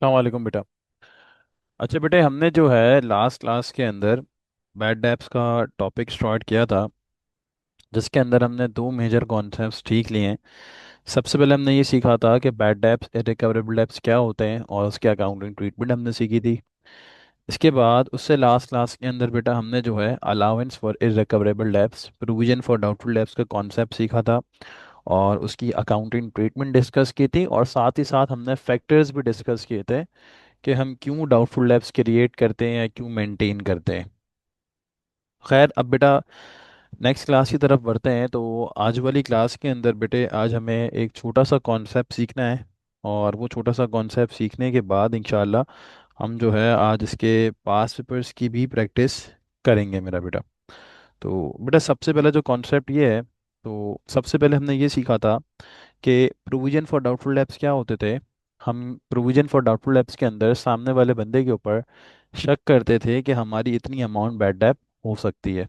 अस्सलाम वालेकुम बेटा। अच्छा बेटे, हमने जो है लास्ट क्लास के अंदर बैड डेब्ट्स का टॉपिक स्टार्ट किया था, जिसके अंदर हमने दो मेजर कॉन्सेप्ट्स ठीक लिए हैं। सबसे पहले हमने ये सीखा था कि बैड डेब्ट्स इररिकवरेबल डेब्ट्स क्या होते हैं और उसके अकाउंटिंग ट्रीटमेंट हमने सीखी थी। इसके बाद उससे लास्ट क्लास के अंदर बेटा हमने जो है allowance for irrecoverable debts, provision for doubtful debts का कॉन्सेप्ट सीखा था और उसकी अकाउंटिंग ट्रीटमेंट डिस्कस की थी, और साथ ही साथ हमने फैक्टर्स भी डिस्कस किए थे कि हम क्यों डाउटफुल डेब्ट्स क्रिएट करते हैं या क्यों मेंटेन करते हैं। खैर, अब बेटा नेक्स्ट क्लास की तरफ बढ़ते हैं। तो आज वाली क्लास के अंदर बेटे आज हमें एक छोटा सा कॉन्सेप्ट सीखना है, और वो छोटा सा कॉन्सेप्ट सीखने के बाद इंशाल्लाह हम जो है आज इसके पास पेपर्स की भी प्रैक्टिस करेंगे मेरा बेटा। तो बेटा सबसे पहला जो कॉन्सेप्ट ये है, तो सबसे पहले हमने ये सीखा था कि प्रोविजन फॉर डाउटफुल डेब्ट्स क्या होते थे। हम प्रोविजन फॉर डाउटफुल डेब्ट्स के अंदर सामने वाले बंदे के ऊपर शक करते थे कि हमारी इतनी अमाउंट बैड डेब्ट हो सकती है,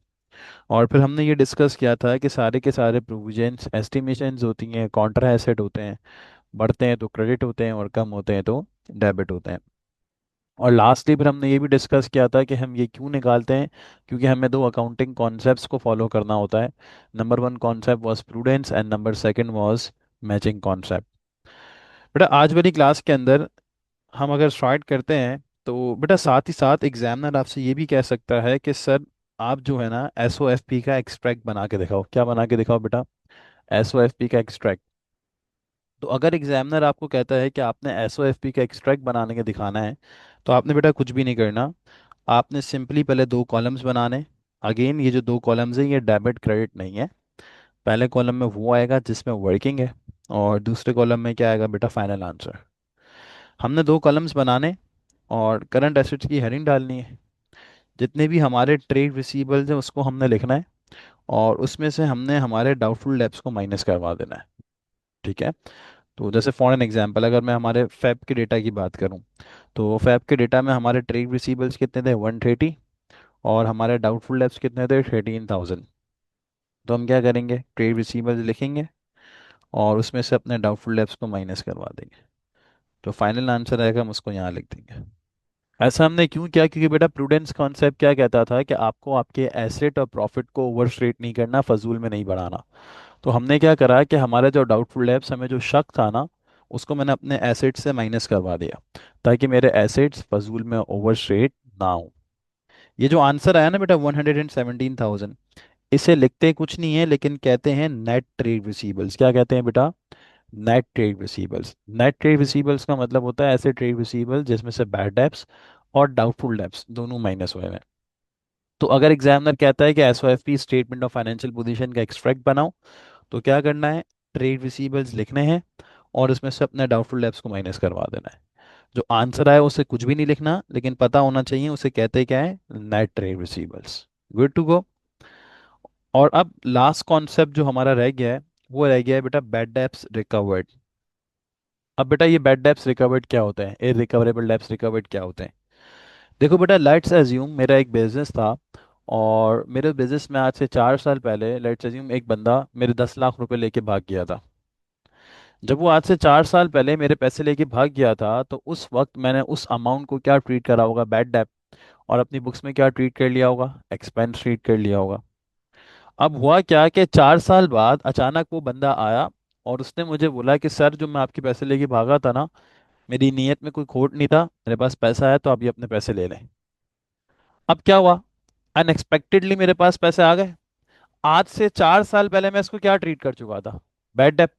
और फिर हमने ये डिस्कस किया था कि सारे के सारे प्रोविजंस एस्टिमेशंस होती हैं, कॉन्ट्रा एसेट होते हैं, बढ़ते हैं तो क्रेडिट होते हैं और कम होते हैं तो डेबिट होते हैं। और लास्टली फिर हमने ये भी डिस्कस किया था कि हम ये क्यों निकालते हैं, क्योंकि हमें दो अकाउंटिंग कॉन्सेप्ट्स को फॉलो करना होता है। Number one concept was prudence and number second was matching concept. बेटा आज वाली क्लास के अंदर हम अगर स्टार्ट करते हैं, तो बेटा साथ ही साथ एग्जामिनर आपसे ये भी कह सकता है कि सर आप जो है ना एसओएफपी का एक्सट्रैक्ट बना के दिखाओ। क्या बना के दिखाओ बेटा? एसओएफपी का एक्सट्रैक्ट। तो अगर एग्जामिनर आपको कहता है कि आपने एसओएफपी का एक्सट्रैक्ट बनाने के दिखाना है, तो आपने बेटा कुछ भी नहीं करना। आपने सिंपली पहले दो कॉलम्स बनाने। अगेन ये जो दो कॉलम्स हैं ये डेबिट क्रेडिट नहीं है। पहले कॉलम में वो आएगा जिसमें वर्किंग है, और दूसरे कॉलम में क्या आएगा बेटा? Final answer. हमने दो कॉलम्स बनाने और करंट एसेट्स की हेडिंग डालनी है। जितने भी हमारे ट्रेड रिसीवेबल्स हैं उसको हमने लिखना है, और उसमें से हमने हमारे डाउटफुल डेब्ट्स को माइनस करवा देना है। ठीक है। तो जैसे फॉर एन एग्जांपल अगर मैं हमारे फैब के डेटा की बात करूं, तो फैब के डेटा में हमारे ट्रेड रिसीवेबल्स कितने थे? 130। और हमारे डाउटफुल डेब्ट्स कितने थे? 13,000। तो हम क्या करेंगे? ट्रेड रिसीवेबल्स लिखेंगे और उसमें से अपने डाउटफुल डेब्ट्स को माइनस करवा देंगे। तो फाइनल आंसर आएगा, हम उसको यहाँ लिख देंगे। ऐसा हमने क्यों किया? क्योंकि बेटा प्रूडेंस कॉन्सेप्ट क्या कहता था कि आपको आपके एसेट और प्रॉफिट को ओवरस्टेट नहीं करना, फजूल में नहीं बढ़ाना। तो हमने क्या करा कि हमारा जो डाउटफुल डेब्ट्स, हमें जो शक था ना, उसको मैंने अपने एसेट्स से माइनस करवा दिया, ताकि मेरे एसेट्स फजूल में ओवरस्टेट ना हो। ये जो आंसर आया ना बेटा 117,000, इसे लिखते कुछ नहीं है लेकिन कहते हैं नेट ट्रेड रिसीवेबल्स। क्या कहते हैं बेटा? Net trade receivables. Net trade receivables का मतलब होता है ऐसे ट्रेड रिसीवेबल्स जिसमें से बैड डेब्ट्स और डाउटफुल डेब्ट्स दोनों माइनस हुए हैं। तो अगर एग्जामिनर कहता है कि एसओएफपी स्टेटमेंट ऑफ फाइनेंशियल पोजीशन का एक्सट्रैक्ट बनाओ, तो क्या करना है? ट्रेड रिसीवेबल्स लिखने हैं और इसमें से अपने डाउटफुल डेब्ट्स को माइनस करवा देना है। जो आंसर आया उसे कुछ भी नहीं लिखना, लेकिन पता होना चाहिए उसे कहते क्या है? Net trade receivables. Good to go. और अब लास्ट कॉन्सेप्ट जो हमारा रह गया है, वो रह गया है बेटा बैड डेब्ट्स रिकवर्ड। अब बेटा ये बैड डेब्ट्स रिकवर्ड क्या होते हैं? इररिकवरेबल डेब्ट्स रिकवर्ड क्या होते हैं? देखो बेटा, लेट्स अज्यूम मेरा एक बिजनेस था, और मेरे बिजनेस में आज से 4 साल पहले लेट्स अज्यूम एक बंदा मेरे 10 लाख रुपए लेके भाग गया था। जब वो आज से 4 साल पहले मेरे पैसे लेके भाग गया था, तो उस वक्त मैंने उस अमाउंट को क्या ट्रीट करा होगा? बैड डेब्ट। और अपनी बुक्स में क्या ट्रीट कर लिया होगा? एक्सपेंस ट्रीट कर लिया होगा। अब हुआ क्या कि 4 साल बाद अचानक वो बंदा आया और उसने मुझे बोला कि सर, जो मैं आपके पैसे लेके भागा था ना, मेरी नीयत में कोई खोट नहीं था, मेरे पास पैसा है, तो आप ये अपने पैसे ले लें। अब क्या हुआ? अनएक्सपेक्टेडली मेरे पास पैसे आ गए। आज से 4 साल पहले मैं इसको क्या ट्रीट कर चुका था? बैड डेbt।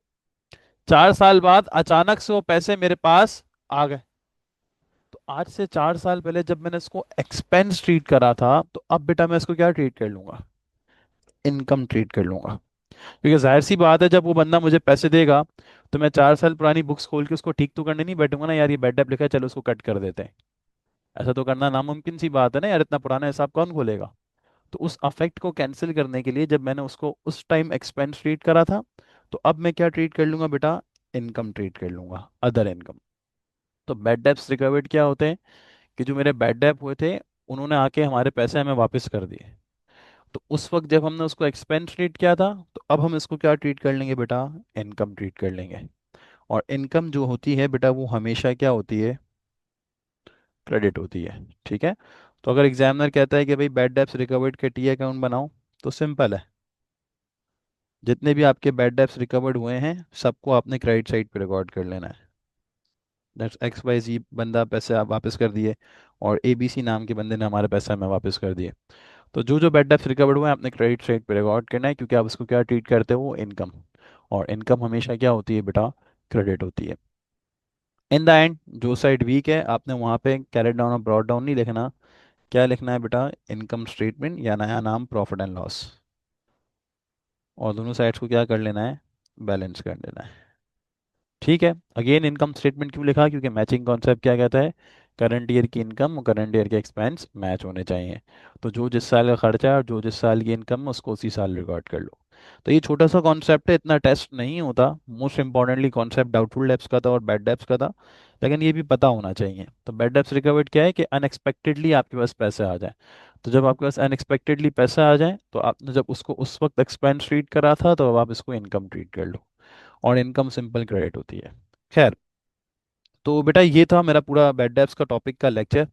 4 साल बाद अचानक से वो पैसे मेरे पास आ गए। तो आज से 4 साल पहले जब मैंने इसको एक्सपेंस ट्रीट करा था, तो अब बेटा मैं इसको क्या ट्रीट कर लूंगा? इनकम ट्रीट कर लूंगा। क्योंकि जाहिर सी बात है, जब वो बंदा मुझे पैसे देगा, तो मैं 4 साल पुरानी बुक्स खोल के उसको ठीक तो करने नहीं बैठूंगा ना, यार ये बैड डेbt लिखा है, चलो उसको कट कर देते हैं। ऐसा तो करना नामुमकिन सी बात है ना यार, इतना पुराना हिसाब कौन खोलेगा? तो उस अफेक्ट को कैंसिल करने के लिए जब मैंने उसको उस टाइम एक्सपेंस ट्रीट करा था, तो अब मैं क्या ट्रीट कर लूंगा बेटा? इनकम ट्रीट कर लूंगा, अदर इनकम। तो बैड डेब्ट्स रिकवर्ड क्या होते हैं? कि जो मेरे बैड डेब्ट हुए थे, उन्होंने आके हमारे पैसे हमें वापस कर दिए। तो उस वक्त जब हमने उसको एक्सपेंस ट्रीट किया था, तो अब हम इसको क्या ट्रीट कर लेंगे बेटा? इनकम ट्रीट कर लेंगे। और इनकम जो होती है बेटा, वो हमेशा क्या होती है? क्रेडिट होती है। ठीक है। तो अगर एग्जामिनर कहता है कि भाई बैड डेब्ट्स रिकवर्ड के टी अकाउंट बनाओ, तो सिंपल है, जितने भी आपके बैड डेब्ट्स रिकवर्ड हुए हैं सबको आपने क्रेडिट साइड पे रिकॉर्ड कर लेना है। दैट्स एक्स वाई जी बंदा पैसे आप वापस कर दिए, और ए बी सी नाम के बंदे ने हमारे पैसे हमें वापस कर दिए। तो जो जो बैड डेब्ट्स रिकवर्ड हुए हैं अपने क्रेडिट साइड पे रिकॉर्ड करना है, क्योंकि आप उसको क्या ट्रीट करते हो, इनकम। और इनकम हमेशा क्या होती है बेटा, क्रेडिट होती है। इन द एंड जो साइड वीक है आपने वहाँ पे कैरेट डाउन और ब्रॉड डाउन नहीं लिखना। क्या लिखना है बेटा, इनकम स्टेटमेंट या नया नाम प्रॉफिट एंड लॉस। और दोनों साइड्स को क्या कर लेना है, बैलेंस कर लेना है। ठीक है। अगेन इनकम स्टेटमेंट क्यों लिखा, क्योंकि मैचिंग कॉन्सेप्ट क्या कहता है, करंट ईयर की इनकम और करंट ईयर के एक्सपेंस मैच होने चाहिए। तो जो जिस साल का खर्चा है और जो जिस साल की इनकम है उसको उसी साल रिकॉर्ड कर लो। तो ये छोटा सा कॉन्सेप्ट है, इतना टेस्ट नहीं होता। Most importantly concept doubtful debts का था और बैड डेब्ट्स का था, लेकिन ये भी पता होना चाहिए। तो बैड डेब्ट्स रिकवर्ड क्या है कि अनएक्सपेक्टेडली आपके पास पैसे आ जाए। तो जब आपके पास अनएक्सपेक्टेडली पैसा आ जाए तो आपने जब उसको उस वक्त एक्सपेंस ट्रीट करा था, तो अब आप इसको इनकम ट्रीट कर लो। और इनकम सिंपल क्रेडिट होती है। खैर, तो बेटा ये था मेरा पूरा बैड डेब्ट्स का टॉपिक का लेक्चर।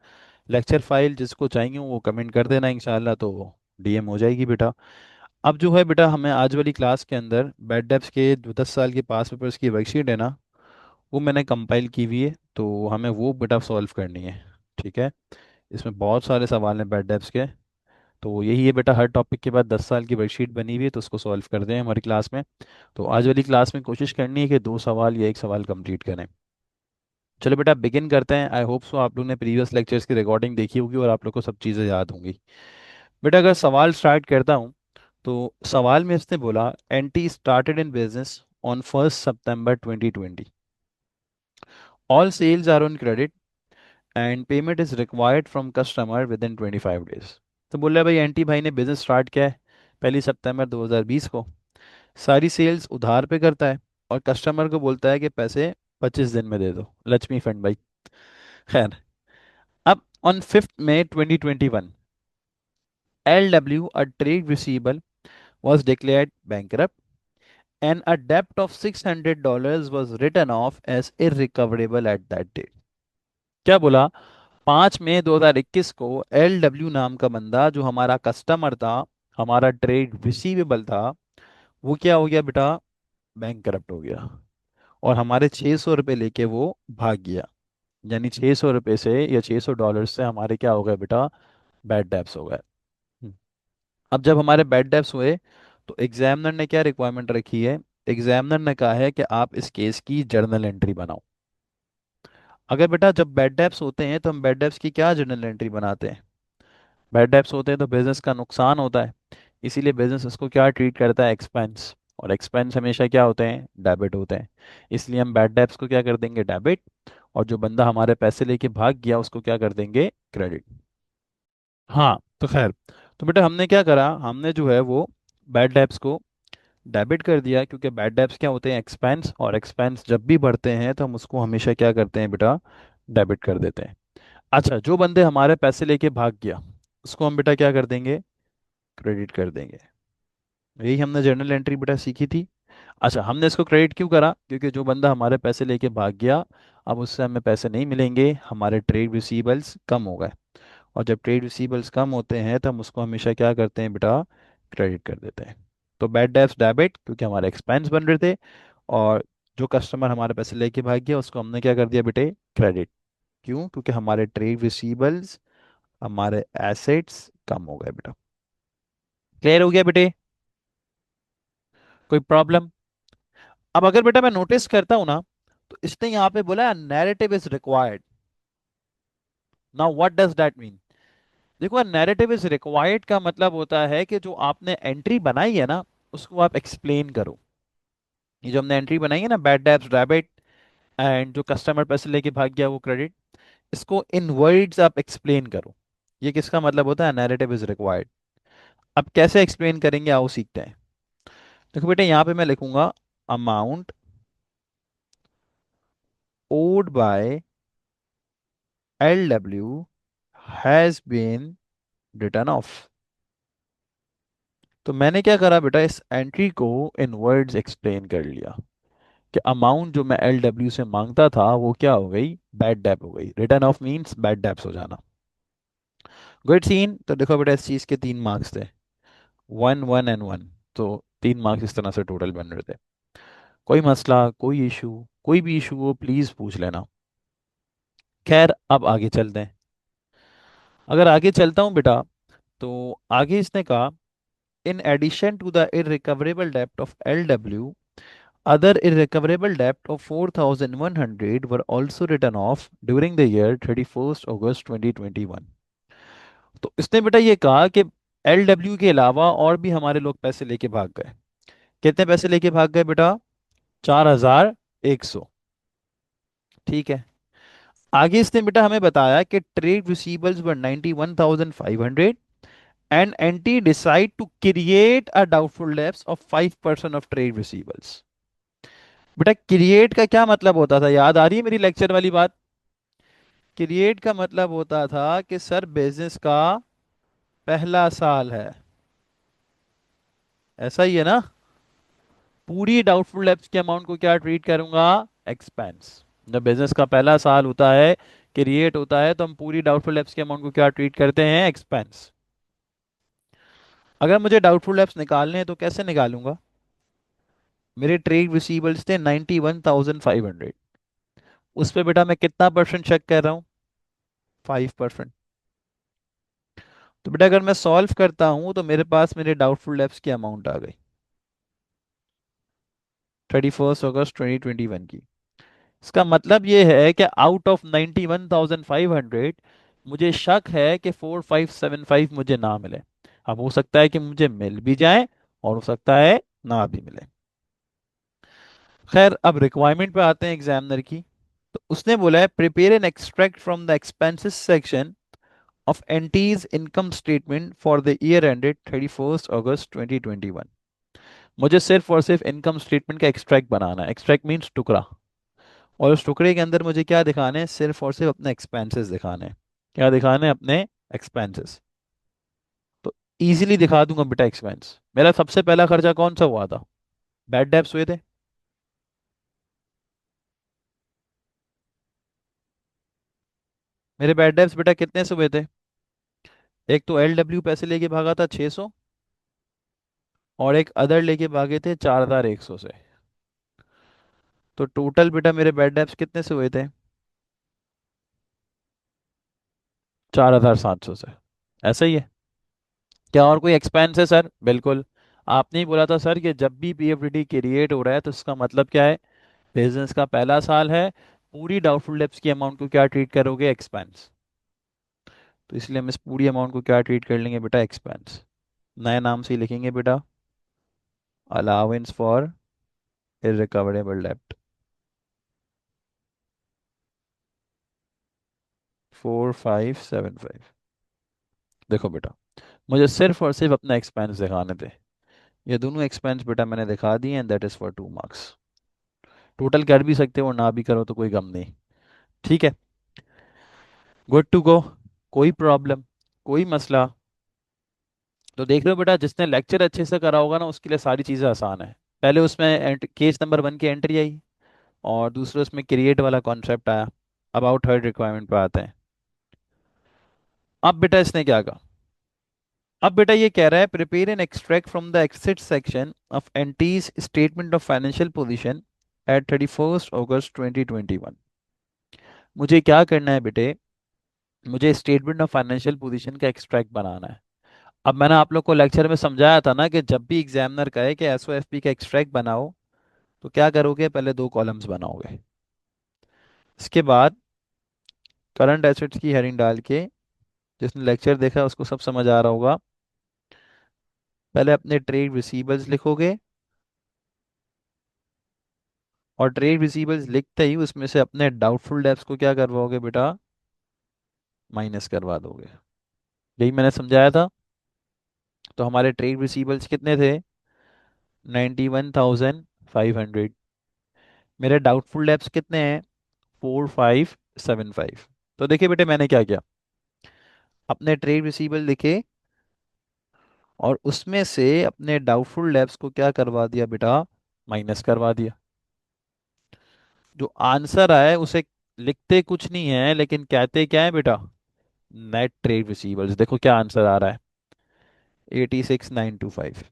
लेक्चर फाइल जिसको चाहिए वो कमेंट कर देना, इंशाल्लाह तो डीएम हो जाएगी बेटा। अब जो है बेटा, हमें आज वाली क्लास के अंदर बैड डेब्ट्स के जो 10 साल के पास पेपर्स की वर्कशीट है ना, वो मैंने कंपाइल की हुई है, तो हमें वो बेटा सॉल्व करनी है। ठीक है। इसमें बहुत सारे सवाल हैं बैड डेब्ट्स के। तो यही है बेटा, हर टॉपिक के बाद 10 साल की वर्कशीट बनी हुई है, तो उसको सॉल्व करते हैं हमारी क्लास में। तो आज वाली क्लास में कोशिश करनी है कि 2 सवाल या 1 सवाल कंप्लीट करें। चलो बेटा बिगिन करते हैं। आई होप सो आप लोग ने प्रीवियस लेक्चर्स की रिकॉर्डिंग देखी होगी और आप लोग को सब चीज़ें याद होंगी। बेटा अगर सवाल स्टार्ट करता हूँ, तो सवाल में इसने बोला NT started in business on 1 सितंबर 2020। All sales are on credit and payment is required from customer within 25 days. तो बोल रहा है भाई एनटी भाई ने बिजनेस स्टार्ट किया है 1 सितंबर 2020 को। सारी सेल्स उधार पे करता है और कस्टमर को बोलता है कि पैसे 25 दिन में दे दो, लक्ष्मी फंड भाई। खैर, अब on 5th May 2021, LW, a trade receivable, was declared bankrupt and a debt of $600 was written off as irrecoverable at that date. क्या बोला, 5 मई 2021 को एल डब्ल्यू नाम का बंदा जो हमारा कस्टमर था, हमारा ट्रेड रिसीवेबल था, वो क्या हो गया बेटा, बैंक करप्ट हो गया। और हमारे 600 रुपये लेके वो भाग गया। यानी 600 रुपये से या $600 से हमारे क्या हो गए बेटा, बैड डेब्ट्स हो गए। अब जब हमारे बैड डेब्ट्स हुए, तो एग्जामिनर ने क्या रिक्वायरमेंट रखी है, एग्जामिनर ने कहा है कि आप इस केस की जर्नल एंट्री बनाओ। अगर बेटा जब बैड डेब्ट्स होते हैं तो हम बैड डेब्ट्स की क्या जर्नल एंट्री बनाते हैं, बैड डेब्ट्स होते हैं तो बिजनेस का नुकसान होता है, इसीलिए बिजनेस उसको क्या ट्रीट करता है, एक्सपेंस। और एक्सपेंस हमेशा क्या होते हैं, डेबिट होते हैं। इसलिए हम बैड डेब्ट्स को क्या कर देंगे, डेबिट। और जो बंदा हमारे पैसे लेके भाग गया उसको क्या कर देंगे, क्रेडिट। हाँ तो खैर, तो बेटा हमने क्या करा, हमने जो है वो बैड डेब्ट्स को डेबिट कर दिया, क्योंकि बैड डेब्ट्स क्या होते हैं, एक्सपेंस। और एक्सपेंस जब भी बढ़ते हैं तो हम उसको हमेशा क्या करते हैं बेटा, डेबिट कर देते हैं। अच्छा, जो बंदे हमारे पैसे लेके भाग गया उसको हम बेटा क्या कर देंगे, क्रेडिट कर देंगे। यही हमने जर्नल एंट्री बेटा सीखी थी। अच्छा, हमने इसको क्रेडिट क्यों करा, क्योंकि जो बंदा हमारे पैसे लेके भाग गया, अब उससे हमें पैसे नहीं मिलेंगे, हमारे ट्रेड रिसीवेबल्स कम हो गए। और जब ट्रेड रिसीवेबल्स कम होते हैं तो हम उसको हमेशा क्या करते हैं बेटा, क्रेडिट कर देते हैं। तो बैड डेब्ट्स डेबिट, क्योंकि हमारे एक्सपेंस बन रहे थे। और जो कस्टमर हमारे पैसे लेके भाग गया उसको हमने क्या कर दिया बेटे, क्रेडिट। क्यों, क्योंकि हमारे ट्रेड रिसीवेबल्स, हमारे एसेट्स कम हो गए बेटा। क्लियर हो गया बेटे, कोई प्रॉब्लम। अब अगर बेटा मैं नोटिस करता हूं ना, तो इसने यहाँ पे बोला narrative is required. Now what does that mean. देखो, नैरेटिव इज रिक्वायर्ड का मतलब होता है कि जो आपने एंट्री बनाई है ना, उसको आप एक्सप्लेन करो। ये जो हमने एंट्री बनाई है ना, बैड डेब्ट्स डेबिट एंड जो कस्टमर पैसे लेके भाग गया वो क्रेडिट, इसको इन वर्ड्स आप एक्सप्लेन करो। ये किसका मतलब होता है, नैरेटिव इज रिक्वायर्ड। अब कैसे एक्सप्लेन करेंगे आओ सीखते हैं। देखो बेटे, यहाँ पे मैं लिखूंगा amount owed by L W has been written off. तो मैंने क्या करा बेटा, इस एंट्री को इन वर्ड्स एक्सप्लेन कर लिया। कि अमाउंट जो मैं LW से मांगता था वो क्या हो गई, बैड डेप हो गई। Written off means bad debts हो जाना। Good seen. तो देखो बेटा इस चीज़ के 3 मार्क्स थे, 1 1 एंड 1। तो 3 मार्क्स इस तरह से टोटल बन रहे थे। कोई मसला, कोई इशू, कोई भी इशू हो प्लीज़ पूछ लेना। खैर अब आगे चलते हैं। अगर आगे चलता हूँ बेटा, तो आगे इसने कहा, in addition to the irrecoverable डेप्ट of LW, other irrecoverable debt of 4,100 were also written off during the year 31st August 2021। तो इसने बेटा ये कहा कि LW के अलावा और भी हमारे लोग पैसे लेके भाग गए। कितने पैसे लेके भाग गए बेटा? 4,100। ठीक है। आगे इसने बेटा हमें बताया कि trade receivables were 91,500 and anti decide to create a doubtful debts of 5% of trade receivables. बेटा क्रिएट का क्या मतलब होता था, याद आ रही है मेरी लेक्चर वाली बात? क्रिएट का मतलब होता था कि सर बिजनेस का पहला साल है, ऐसा ही है ना। पूरी डाउटफुल डेब्ट्स के अमाउंट को क्या ट्रीट करूंगा? एक्सपेंस। जब बिजनेस का पहला साल होता है, क्रिएट होता है, तो हम पूरी डाउटफुल डेब्ट्स के अमाउंट को क्या ट्रीट करते हैं? एक्सपेंस। अगर मुझे डाउटफुल डेब्ट्स निकालने हैं तो कैसे निकालूंगा? मेरे ट्रेड रिसीवेबल्स थे 91,500। उस पे बेटा मैं कितना परसेंट चेक कर रहा हूँ? 5%। तो बेटा अगर मैं सॉल्व करता हूँ तो मेरे पास मेरे डाउटफुल डेब्ट्स की अमाउंट आ गई 31 अगस्त 2021 की। इसका मतलब ये है कि आउट ऑफ 91,500 मुझे शक है कि 4,575 मुझे ना मिले। अब हो सकता है कि मुझे मिल भी जाए और हो सकता है ना भी मिले। खैर अब रिक्वायरमेंट पे आते हैं एग्जामिनर की। तो उसने बोला है, prepare an extract from the expenses section of entities income statement for the year ended 31 August 2021। मुझे सिर्फ और सिर्फ इनकम स्टेटमेंट का एक्सट्रैक्ट बनाना है। एक्सट्रैक्ट मीन्स टुकड़ा। और उस टुकड़े के अंदर मुझे क्या दिखाने हैं? सिर्फ और सिर्फ अपने एक्सपेंसेस दिखाने हैं। क्या दिखाने हैं? अपने एक्सपेंसेस। तो इजीली दिखा दूंगा बेटा एक्सपेंस। मेरा सबसे पहला खर्चा कौन सा हुआ था? बैड डेब्ट्स हुए थे। मेरे बैड डेब्ट्स बेटा कितने से हुए थे? एक तो LW पैसे लेके भागा था 600, और एक अदर लेके भागे थे 4,100 से। तो टोटल बेटा मेरे बैड डेब्ट्स कितने से हुए थे? 4,700 से। ऐसा ही है। क्या और कोई एक्सपेंस है सर? बिल्कुल। आपने ही बोला था सर कि जब भी PFDD क्रिएट हो रहा है तो इसका मतलब क्या है? बिजनेस का पहला साल है। पूरी डाउटफुल डेब्ट्स की अमाउंट को क्या ट्रीट करोगे? एक्सपेंस। तो इसलिए हम इस पूरी अमाउंट को क्या ट्रीट कर लेंगे बेटा? एक्सपेंस। नए नाम से ही लिखेंगे बेटा, अलाउंस फॉर इररिकवरेबल डेब्ट। 4,575। देखो बेटा, मुझे सिर्फ और सिर्फ अपना एक्सपेंस दिखाने थे। ये दोनों एक्सपेंस बेटा मैंने दिखा दिए and that is for 2 marks. Total कर भी सकते हो और ना भी करो तो कोई गम नहीं। ठीक है, गुड टू गो। कोई प्रॉब्लम, कोई मसला? तो देख रहे हो बेटा, जिसने लेक्चर अच्छे से करा होगा ना उसके लिए सारी चीज़ें आसान है। पहले उसमें केस नंबर 1 की एंट्री आई, और दूसरे उसमें क्रिएट वाला कॉन्सेप्ट आया। अब आओ थर्ड रिक्वायरमेंट पे आते हैं। अब बेटा इसने क्या कहा? अब बेटा ये कह रहा है, prepare an extract from the asset section of entities statement of financial position at 31 August 2021। मुझे क्या करना है बेटे? मुझे स्टेटमेंट ऑफ फाइनेंशियल पोजीशन का एक्सट्रैक्ट बनाना है। अब मैंने आप लोग को लेक्चर में समझाया था ना कि जब भी एग्जामिनर कहे कि SOFP का एक्सट्रैक्ट बनाओ, तो क्या करोगे? पहले 2 कॉलम्स बनाओगे। इसके बाद करंट एसेट्स की हेडिंग डाल के, जिसने लेक्चर देखा है उसको सब समझ आ रहा होगा, पहले अपने ट्रेड रिसीवेबल्स लिखोगे, और ट्रेड रिसीवेबल्स लिखते ही उसमें से अपने डाउटफुल डेब्ट्स को क्या करवाओगे बेटा? माइनस करवा दोगे। यही मैंने समझाया था। तो हमारे ट्रेड रिसीवेबल्स कितने थे? 91,500। मेरे डाउटफुल डेब्ट्स कितने हैं? 4,575। तो देखिए बेटे मैंने क्या किया, अपने ट्रेड रिसीवेबल लिखे और उसमें से अपने डाउटफुल डेब्ट्स को क्या करवा दिया बेटा? माइनस करवा दिया। जो आंसर आया है उसे लिखते कुछ नहीं है लेकिन कहते क्या है बेटा, नेट ट्रेड रिसीवर्स। देखो क्या आंसर आ रहा है, 86,925।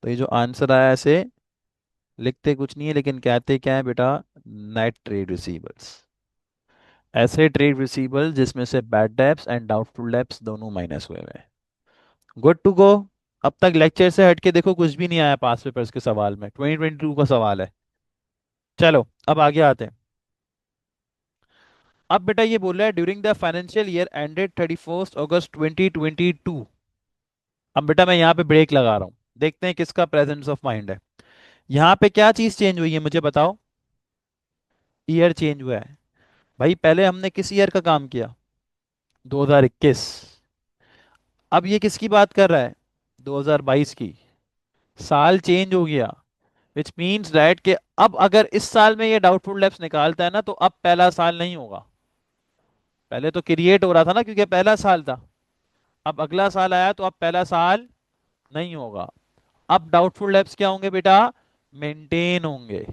तो ये जो आंसर आया है इसे लिखते कुछ नहीं है लेकिन कहते क्या है बेटा, नेट ट्रेड रिसीवर्स। ऐसे ट्रेड रिसीवर्स जिसमें से bad debts and doubtful debts दोनों माइनस हुए हुए हैं। Good to go. अब तक लेक्चर से हट के देखो कुछ भी नहीं आया पास पेपर्स के सवाल में, 2022 का सवाल है। चलो अब आगे आते हैं। अब बेटा ये बोल रहा है during the financial year ended 31 August 2022। अब बेटा मैं यहाँ पे ब्रेक लगा रहा हूँ, देखते हैं किसका प्रेजेंस ऑफ माइंड है। यहाँ पे क्या चीज चेंज हुई है मुझे बताओ, ईयर चेंज हुआ है। भाई पहले हमने किस ईयर का काम किया, 2021। अब ये किसकी बात कर रहा है, 2022 की। साल चेंज हो गया, विच मीन्स दैट कि अब अगर इस साल में ये डाउटफुल डेब्ट्स निकालता है ना तो अब पहला साल नहीं होगा। पहले तो क्रिएट हो रहा था ना क्योंकि पहला साल था। अब अगला साल आया तो अब पहला साल नहीं होगा। अब डाउटफुल डेब्ट्स क्या होंगे बेटा, मेंटेन होंगे।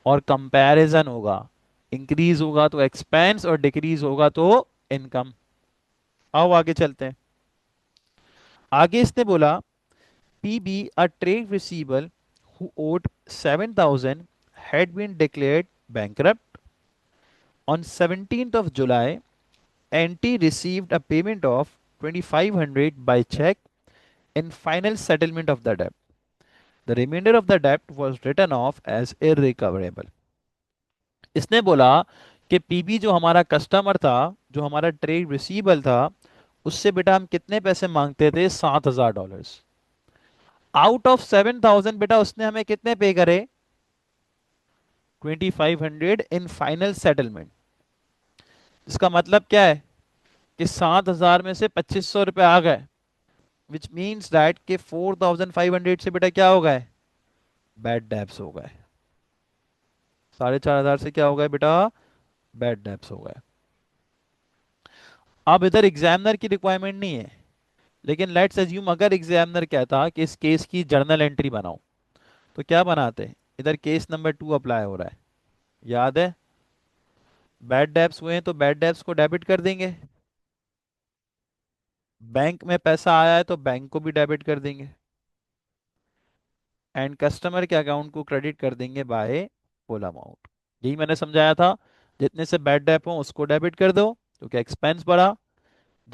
और कंपैरिजन होगा, इंक्रीज होगा तो एक्सपेंस और डिक्रीज होगा तो इनकम। आओ आगे चलते हैं। आगे इसने बोला PB, a trade receivable who owed 7,000 had been declared bankrupt. On 17th of July, NT received a payment of 2,500 by check in final settlement of the debt. The remainder of the debt was written off as irrecoverable. इसने बोला कि PB जो हमारा customer था, जो हमारा trade receivable था, उससे बेटा हम कितने पैसे मांगते थे, $7,000। आउट ऑफ 7,000 बेटा उसने हमें कितने पे करे, 2,500 इन फाइनल सेटलमेंट। इसका मतलब क्या है कि 7,000 में से 2,500 रुपये आ गए, विच मीन्स दैट कि 4,500 से बेटा क्या हो गए, बैड डेब्ट्स हो गए। 4,500 से क्या हो गए बेटा, बैड डेब्ट्स हो गए। अब इधर एग्जामिनर की रिक्वायरमेंट नहीं है, लेकिन लेट्स अज्यूम अगर एग्जामिनर कहता कि इस केस की जर्नल एंट्री बनाओ, तो क्या बनाते, इधर केस नंबर 2 अप्लाई हो रहा है, याद है। बैड डेब्ट्स हुए हैं तो बैड डेब्ट्स को डेबिट कर देंगे, बैंक में पैसा आया है तो बैंक को भी डेबिट कर देंगे, एंड कस्टमर के अकाउंट को क्रेडिट कर देंगे बाय फुल अमाउंट। यही मैंने समझाया था, जितने से बैड डेप हो उसको डेबिट कर दो क्योंकि एक्सपेंस बढ़ा,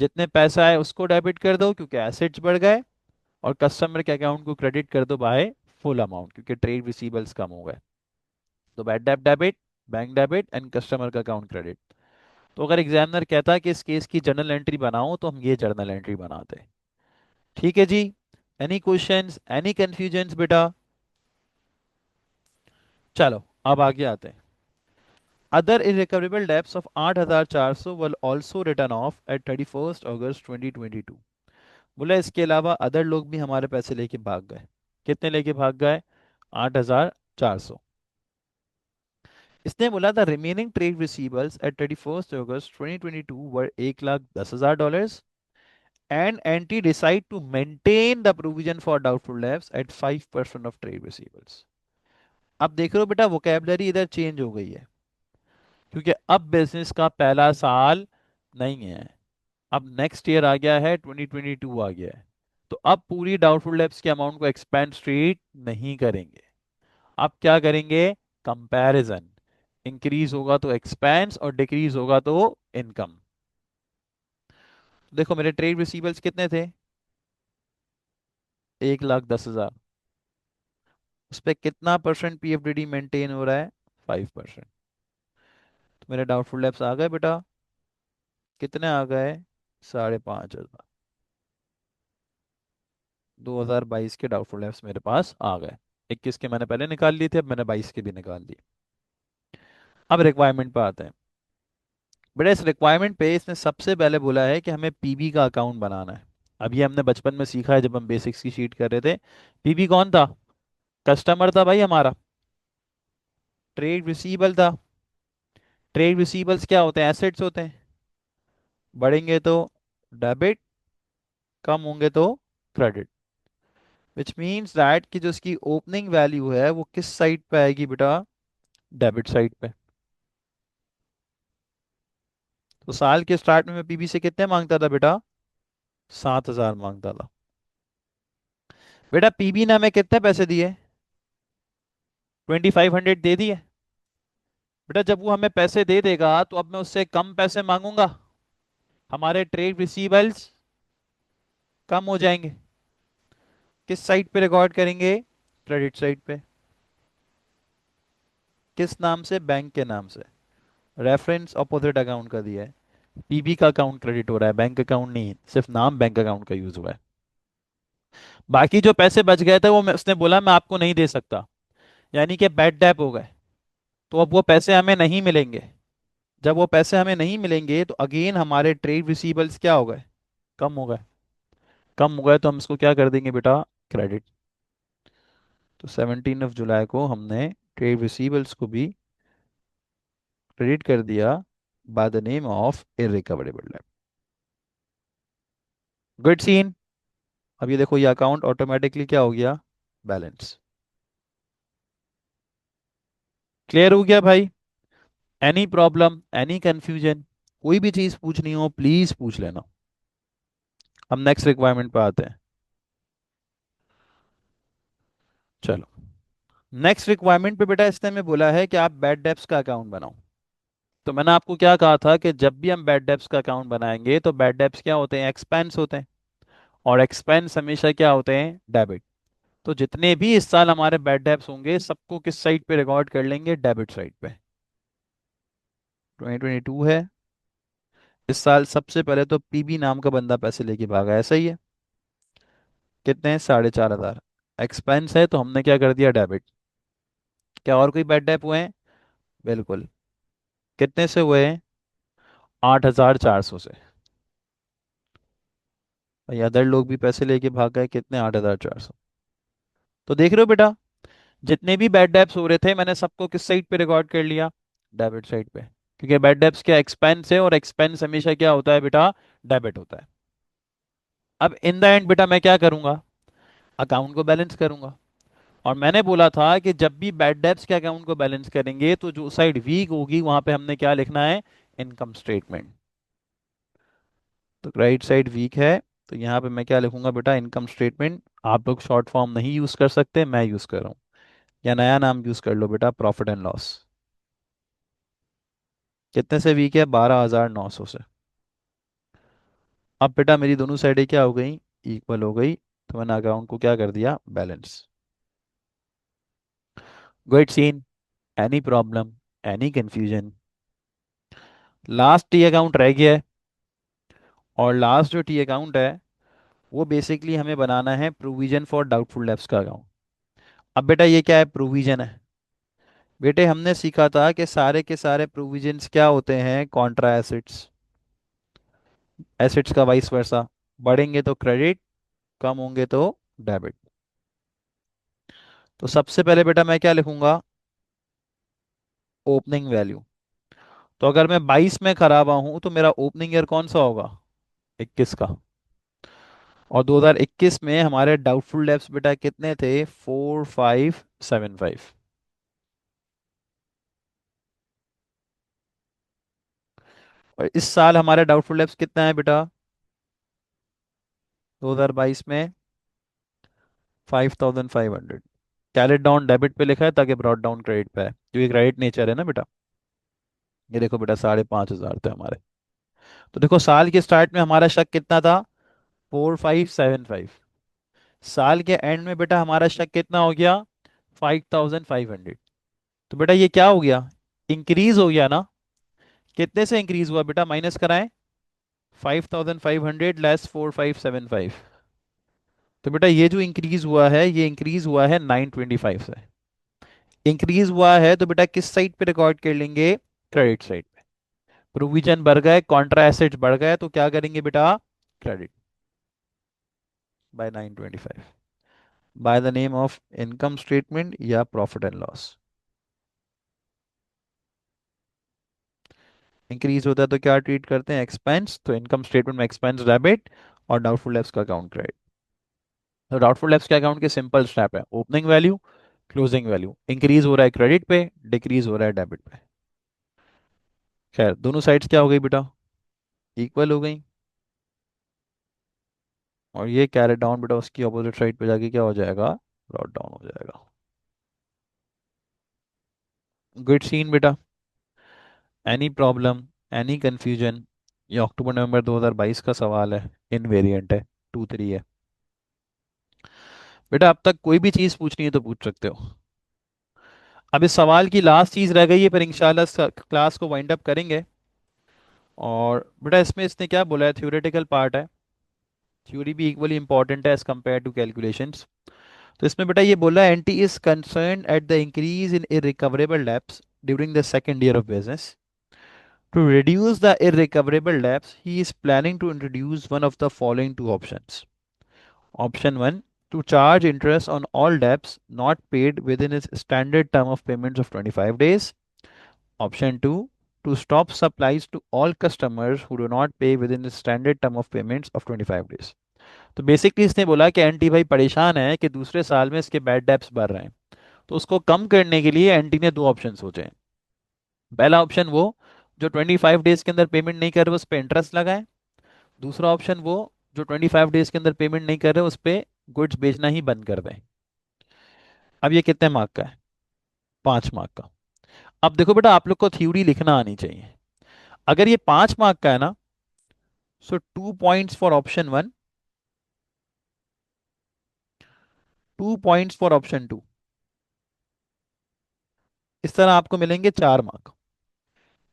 जितने पैसा है उसको डेबिट कर दो क्योंकि एसेट्स बढ़ गए, और कस्टमर के अकाउंट को क्रेडिट कर दो बाय फुल अमाउंट क्योंकि ट्रेड रिसीवेबल्स कम हो गए। तो bad debt debit, bank debit and customer का अकाउंट क्रेडिट। तो अगर एग्जामिनर कहता है कि इस केस की जर्नल एंट्री बनाओ तो हम ये जर्नल एंट्री बनाते हैं। ठीक है जी। एनी क्वेश्चंस, एनी कंफ्यूजन्स बेटा। चलो अब आगे आते हैं। Other irrecoverable debts of 8,400 were also written off at 31 August 2022। बोला इसके अलावा अदर लोग भी हमारे पैसे लेके भाग गए। कितने लेके भाग गए, 8,400। इसने बोला the remaining trade receivables at 31 August 2022 were $1,10,000 and anti decide to maintain the provision for doubtful debts at 5% of trade receivables. अब देख रहे हो बेटा वोकेबलरी इधर चेंज हो गई है, क्योंकि अब बिजनेस का पहला साल नहीं है, अब नेक्स्ट ईयर आ गया है, 2022 आ गया है। तो अब पूरी डाउटफुल डेब्ट्स के अमाउंट को एक्सपेंड स्ट्रेट नहीं करेंगे, अब क्या करेंगे, कंपैरिजन। इंक्रीज होगा तो एक्सपेंस और डिक्रीज होगा तो इनकम। देखो मेरे ट्रेड रिसीवेबल्स कितने थे, 1,10,000। उस पर कितना परसेंट पीएफडीडी मेंटेन हो रहा है, 5%। तो मेरे डाउटफुल डेब्ट्स आ गए बेटा, कितने आ गए, 5,500। 2022 के डाउटफुल डेब्ट्स मेरे पास आ गए। 21 के मैंने पहले निकाल लिए थे, अब मैंने 22 के भी निकाल लिए। अब रिक्वायरमेंट पे आते हैं। बेटा इस रिक्वायरमेंट पे इसने सबसे पहले बोला है कि हमें पीबी का अकाउंट बनाना है। अब ये हमने बचपन में सीखा है जब हम बेसिक्स की शीट कर रहे थे। पीबी कौन था, कस्टमर था भाई हमारा, ट्रेड रिसीवेबल था। ट्रेड रिसीवेबल्स क्या होते हैं, एसेट्स होते हैं, बढ़ेंगे तो डेबिट, कम होंगे तो क्रेडिट। विच मीन्स दैट कि जो इसकी ओपनिंग वैल्यू है वो किस साइड पे आएगी बेटा, डेबिट साइड पे। तो साल के स्टार्ट में मैं पीबी से कितने मांगता था बेटा, 7,000 मांगता था। बेटा पीबी ने हमें कितने पैसे दिए, 2,500 दे दिए। बेटा जब वो हमें पैसे दे देगा तो अब मैं उससे कम पैसे मांगूंगा, हमारे ट्रेड रिसीवेबल्स कम हो जाएंगे। किस साइड पे रिकॉर्ड करेंगे, क्रेडिट साइड पे। किस नाम से, बैंक के नाम से। रेफरेंस अपोजिट अकाउंट का दिया है, पीबी का अकाउंट क्रेडिट हो रहा है, बैंक अकाउंट नहीं, सिर्फ नाम बैंक अकाउंट का यूज हुआ है। बाकी जो पैसे बच गए थे वो उसने बोला मैं आपको नहीं दे सकता, यानी कि बैड डेप हो गए। तो अब वो पैसे हमें नहीं मिलेंगे। जब वो पैसे हमें नहीं मिलेंगे तो अगेन हमारे ट्रेड रिसीवेबल्स क्या हो गए, कम हो गए। कम हो गए तो हम इसको क्या कर देंगे बेटा, क्रेडिट। तो 17 जुलाई को हमने ट्रेड रिसीवेबल्स को भी क्रेडिट कर दिया by the name of irrecoverable debt. Good scene. अब ये देखो ये अकाउंट ऑटोमेटिकली क्या हो गया, बैलेंस। क्लियर हो गया भाई। एनी प्रॉब्लम, एनी कंफ्यूजन, कोई भी चीज पूछनी हो प्लीज पूछ लेना। हम नेक्स्ट रिक्वायरमेंट पे आते हैं। चलो, नेक्स्ट रिक्वायरमेंट पे बेटा इसने हमें बोला है कि आप बैड डेब्ट्स का अकाउंट बनाओ। तो मैंने आपको क्या कहा था कि जब भी हम बैड डेब्ट्स का अकाउंट बनाएंगे तो बैड डेब्ट्स क्या होते हैं, एक्सपेंस होते हैं। और एक्सपेंस हमेशा क्या होते हैं, डेबिट। तो जितने भी इस साल हमारे बैड डेब्ट्स होंगे सबको किस साइड पे रिकॉर्ड कर लेंगे, डेबिट साइड पे। 2022 है, इस साल सबसे पहले तो पीबी नाम का बंदा पैसे लेके भागा, ऐसा ही है। कितने हैं, 4,500। एक्सपेंस है तो हमने क्या कर दिया, डेबिट। क्या और कोई बैड डेप हुए हैं, बिल्कुल। कितने से हुए हैं, 8,400 से। भाई अदर लोग भी पैसे लेके भाग गए, कितने, 8,400। तो देख रहे हो बेटा, जितने भी बैड डेप्स हो रहे थे मैंने सबको किस साइड पे रिकॉर्ड कर लिया, डेबिट साइड पे। क्योंकि बैड डेप्स क्या, एक्सपेंस है, और एक्सपेंस हमेशा क्या होता है बेटा, डेबिट होता है। अब इन द एंड बेटा मैं क्या करूंगा, अकाउंट को बैलेंस करूंगा। और मैंने बोला था कि जब भी बैड डेप्स के अकाउंट को बैलेंस करेंगे तो जो साइड वीक होगी वहां पे हमने क्या लिखना है, इनकम स्टेटमेंट। तो राइट साइड वीक है, तो यहाँ पे मैं क्या लिखूंगा बेटा, इनकम स्टेटमेंट। आप लोग शॉर्ट फॉर्म नहीं यूज कर सकते, मैं यूज कर रहा हूँ, या नया नाम यूज कर लो बेटा, प्रॉफिट एंड लॉस। कितने से वीक है, 12,900 से। अब बेटा मेरी दोनों साइडें क्या हो गई, इक्वल हो गई। तो मैंने अकाउंट को क्या कर दिया, balance. Good scene. Any problem, any confusion. Last T account रह गया है। और लास्ट जो टी अकाउंट है वो बेसिकली हमें बनाना है प्रोविजन फॉर डाउटफुल डेब्ट्स का अकाउंट। अब बेटा ये क्या है, प्रोविजन है। बेटे हमने सीखा था कि सारे के सारे प्रोविजंस क्या होते हैं, कॉन्ट्रा एसेट्स। एसेट्स का वाइस वर्सा, बढ़ेंगे तो क्रेडिट, कम होंगे तो डेबिट। तो सबसे पहले बेटा मैं क्या लिखूंगा, ओपनिंग वैल्यू। तो अगर मैं 22 में खराबा हूं तो मेरा ओपनिंग ईयर कौन सा होगा, 21 का। और 2021 में हमारे डाउटफुल डेब्ट्स बेटा कितने थे, 4,575। और इस साल हमारे डाउटफुल डेब्ट्स कितना है बेटा, 2022 में 5,500। कैरेट डाउन डेबिट पे लिखा है ताकि ब्रॉड डाउन क्रेडिट पे है, क्योंकि क्रेडिट नेचर है ना बेटा। ये देखो बेटा 5,500 थे हमारे। तो देखो साल के स्टार्ट में हमारा शक कितना था, 4,575। साल के एंड में बेटा हमारा शक कितना हो गया, 5,500। तो बेटा ये क्या हो गया, इंक्रीज हो गया ना। कितने से इंक्रीज हुआ बेटा, माइनस कराएं, 5,500 लेस 4,575। तो बेटा ये जो इंक्रीज हुआ है ये इंक्रीज हुआ है 925 से। इंक्रीज हुआ है तो बेटा किस साइड पे रिकॉर्ड कर लेंगे, क्रेडिट साइड पे। प्रोविजन बढ़ गए, कॉन्ट्रा एसेट्स बढ़ गए, तो क्या करेंगे बेटा, credit by 925, bye the name of income statement या प्रॉफिट एंड लॉस। इंक्रीज होता है तो क्या ट्रीट करते हैं, एक्सपेंस। तो इनकम स्टेटमेंट में एक्सपेंस डेबिट और डाउटफुल डेब्ट्स का अकाउंट क्रेडिट। तो डाउटफुल डेब्ट्स के अकाउंट के सिंपल स्टेप है, opening value, closing value, increase हो रहा है क्रेडिट पे, डिक्रीज हो रहा है डेबिट पे। खैर दोनों साइड्स क्या हो गई बेटा, इक्वल हो गई। और ये कैरेट डाउन बेटा उसकी अपोजिट साइड पे जाके क्या हो जाएगा, ब्रॉट डाउन हो जाएगा। गुड सीन बेटा। Any problem, any confusion? ये अक्टूबर नवंबर 2022 का सवाल है, इनवेरिएंट है, 2 3 है। बेटा अब तक कोई भी चीज़ पूछनी है तो पूछ सकते हो। अब इस सवाल की लास्ट चीज़ रह गई है, फिर इंशाल्लाह क्लास को वाइंड अप करेंगे। और बेटा इसमें इसने क्या बोला है, थ्योरेटिकल पार्ट है, थ्योरी भी इक्वली इंपॉर्टेंट है एज कम्पेयर टू कैलकुलेशंस। तो इसमें बेटा ये बोला है, anti is concern at the increase in irrecoverable debts during the second year of business. To reduce the irrecoverable debts, he is planning to introduce one of the following two options. Option 1, to charge interest on all debts not paid within its standard term of payments of 25 days. Option 2, to stop supplies to all customers who do not pay within the standard term of payments of 25 days. तो basically इसने बोला कि anti भाई परेशान है कि दूसरे साल में इसके बैड डेब्ट्स बढ़ रहे हैं, तो उसको कम करने के लिए एंटी ने दो ऑप्शन सोचे हैं। पहला ऑप्शन वो जो 25 डेज के अंदर पेमेंट नहीं कर रहे उस पर इंटरेस्ट लगाए। दूसरा ऑप्शन वो जो 25 डेज के अंदर पेमेंट नहीं कर रहे उस पर गुड्स बेचना ही बंद कर दें। अब ये कितने मार्क का है, 5 मार्क का। अब देखो बेटा आप लोग को थ्योरी लिखना आनी चाहिए। अगर ये 5 मार्क का है ना, so 2 points for option 1, 2 points for option 2। इस तरह आपको मिलेंगे 4 mark.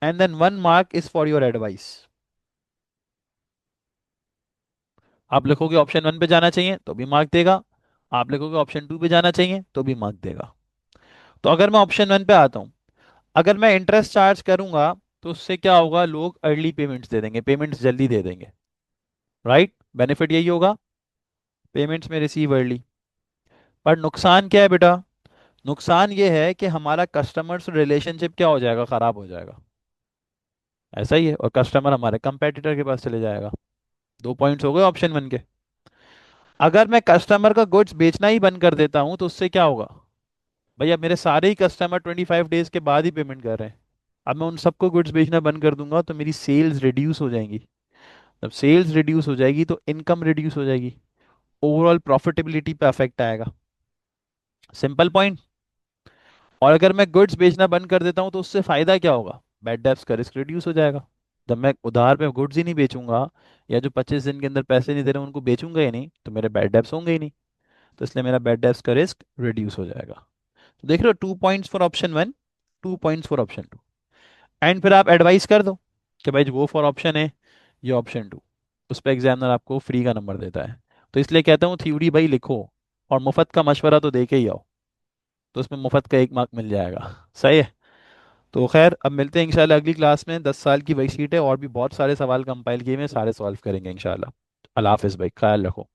And then 1 mark is for your advice. आप लिखोगे ऑप्शन 1 पे जाना चाहिए तो भी मार्क देगा, आप लिखोगे ऑप्शन 2 पे जाना चाहिए तो भी मार्क देगा। तो अगर मैं ऑप्शन 1 पे आता हूँ, अगर मैं इंटरेस्ट चार्ज करूंगा तो उससे क्या होगा, लोग अर्ली पेमेंट्स दे देंगे, पेमेंट्स जल्दी दे देंगे। राइट, बेनिफिट यही होगा, पेमेंट्स में रिसीव अर्ली। पर नुकसान क्या है बेटा, नुकसान ये है कि हमारा कस्टमर से रिलेशनशिप क्या हो जाएगा, खराब हो जाएगा। ऐसा ही है, और कस्टमर हमारे कंपेटिटर के पास चले जाएगा। 2 पॉइंट्स हो गए ऑप्शन 1 के। अगर मैं कस्टमर का गुड्स बेचना ही बंद कर देता हूं तो उससे क्या होगा, भैया मेरे सारे ही कस्टमर 25 डेज के बाद ही पेमेंट कर रहे हैं। अब मैं उन सबको गुड्स बेचना बंद कर दूंगा तो मेरी सेल्स रिड्यूस हो जाएंगी। जब सेल्स रिड्यूस हो जाएगी तो इनकम रिड्यूस हो जाएगी, ओवरऑल प्रॉफिटेबिलिटी पे अफेक्ट आएगा। Simple point. और अगर मैं गुड्स बेचना बंद कर देता हूँ तो उससे फायदा क्या होगा, बैड डेब्ट्स का रिस्क रिड्यूस हो जाएगा। जब मैं उधार पे गुड्स ही नहीं बेचूंगा, या जो 25 दिन के अंदर पैसे नहीं दे रहे उनको बेचूंगा ही नहीं, तो मेरे बैड डेब्ट्स होंगे ही नहीं। तो इसलिए मेरा बैड डेब्ट्स का रिस्क रिड्यूस हो जाएगा। तो देख रहे हो, 2 points for option 1, 2 points for option 2। And फिर आप एडवाइस कर दो कि भाई जो वो फॉर ऑप्शन है, ये ऑप्शन 2, उस पर एग्जामिनर आपको फ्री का नंबर देता है। तो इसलिए कहता हूँ थ्योरी भाई लिखो, और मुफ्त का मशवरा तो दे के ही आओ, तो उसमें मुफ्त का 1 मार्क मिल जाएगा। सही है। तो खैर अब मिलते हैं इंशाल्लाह अगली क्लास में, 10 साल की वही शीट है और भी बहुत सारे सवाल कंपाइल किए हुए हैं, सारे सॉल्व करेंगे इंशाल्लाह। अल्लाह हाफिज़ भाई, ख्याल रखो।